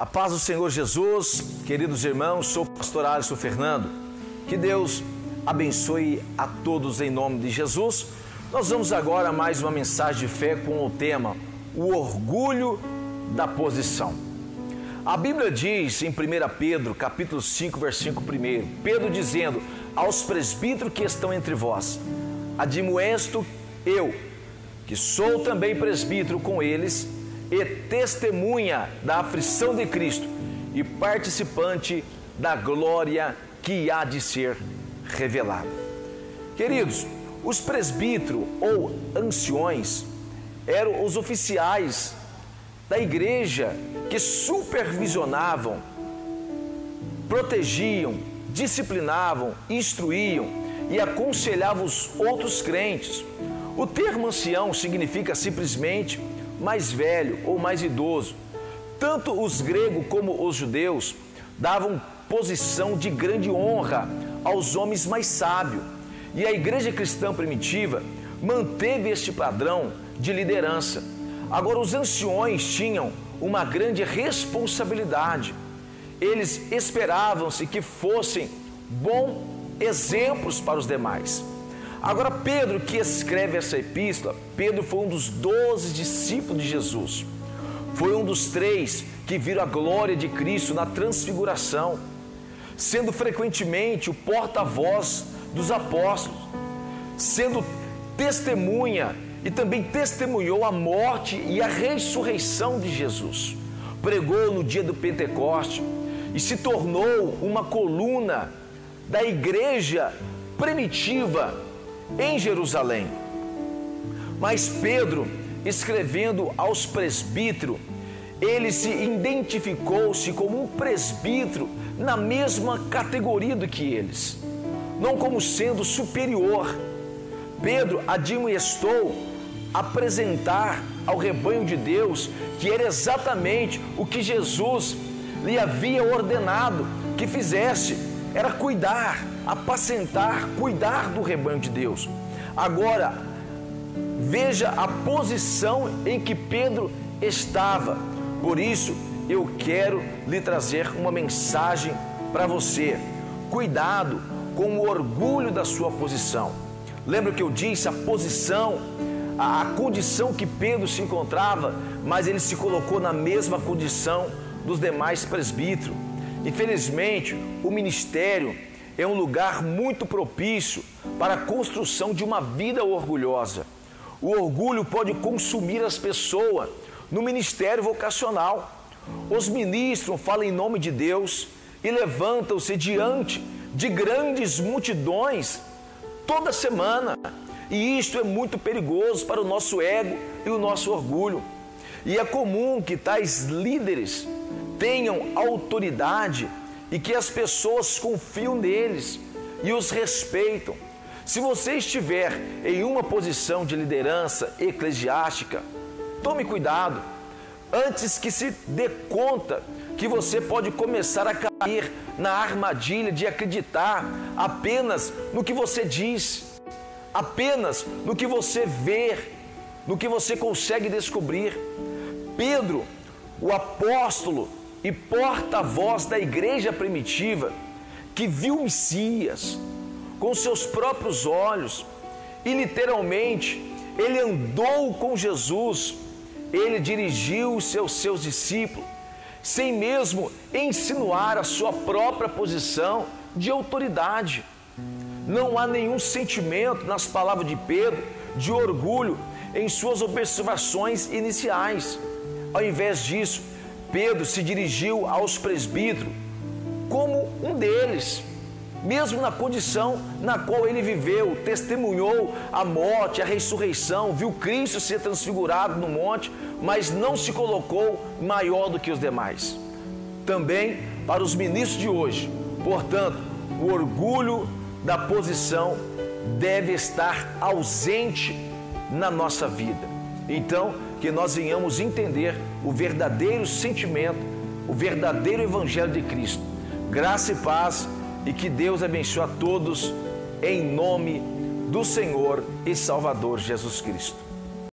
A paz do Senhor Jesus, queridos irmãos, sou o pastor Alisson Fernando. Que Deus abençoe a todos em nome de Jesus. Nós vamos agora a mais uma mensagem de fé com o tema o orgulho da posição. A Bíblia diz em 1 Pedro, capítulo 5, versículo 1, Pedro dizendo aos presbíteros que estão entre vós: admoesto eu, que sou também presbítero com eles, e testemunha da aflição de Cristo e participante da glória que há de ser revelada. Queridos, os presbíteros ou anciões eram os oficiais da igreja que supervisionavam, protegiam, disciplinavam, instruíam e aconselhavam os outros crentes. O termo ancião significa simplesmente mais velho ou mais idoso. Tanto os gregos como os judeus davam posição de grande honra aos homens mais sábios, e a igreja cristã primitiva manteve este padrão de liderança. Agora, os anciões tinham uma grande responsabilidade. Eles esperavam-se que fossem bons exemplos para os demais. Agora, Pedro, que escreve essa epístola, Pedro foi um dos 12 discípulos de Jesus. Foi um dos 3 que viram a glória de Cristo na transfiguração, sendo frequentemente o porta-voz dos apóstolos, sendo testemunha e também testemunhou a morte e a ressurreição de Jesus. Pregou no dia do Pentecoste e se tornou uma coluna da igreja primitiva em Jerusalém. Mas Pedro, escrevendo aos presbíteros, ele se identificou-se como um presbítero na mesma categoria do que eles, não como sendo superior. Pedro admoestou apresentar ao rebanho de Deus que era exatamente o que Jesus lhe havia ordenado que fizesse, era cuidar, apacentar, cuidar do rebanho de Deus. Agora, veja a posição em que Pedro estava. Por isso, eu quero lhe trazer uma mensagem para você. Cuidado com o orgulho da sua posição. Lembra que eu disse a posição, a condição que Pedro se encontrava, mas ele se colocou na mesma condição dos demais presbíteros. Infelizmente, o ministério é um lugar muito propício para a construção de uma vida orgulhosa. O orgulho pode consumir as pessoas no ministério vocacional. Os ministros falam em nome de Deus e levantam-se diante de grandes multidões toda semana. E isto é muito perigoso para o nosso ego e o nosso orgulho. E é comum que tais líderes tenham autoridade e que as pessoas confiam neles e os respeitam. Se você estiver em uma posição de liderança eclesiástica, tome cuidado, antes que se dê conta que você pode começar a cair na armadilha de acreditar apenas no que você diz, apenas no que você vê, no que você consegue descobrir. Pedro, o apóstolo e porta-voz da igreja primitiva, que viu o Messias com seus próprios olhos e literalmente ele andou com Jesus, ele dirigiu os seus discípulos sem mesmo insinuar a sua própria posição de autoridade. Não há nenhum sentimento nas palavras de Pedro de orgulho em suas observações iniciais. Ao invés disso, Pedro se dirigiu aos presbíteros como um deles, mesmo na condição na qual ele viveu, testemunhou a morte, a ressurreição, viu Cristo ser transfigurado no monte, mas não se colocou maior do que os demais. Também para os ministros de hoje, portanto, o orgulho da posição deve estar ausente na nossa vida. Então, que nós venhamos entender o verdadeiro sentimento, o verdadeiro evangelho de Cristo. Graça e paz, e que Deus abençoe a todos em nome do Senhor e Salvador Jesus Cristo.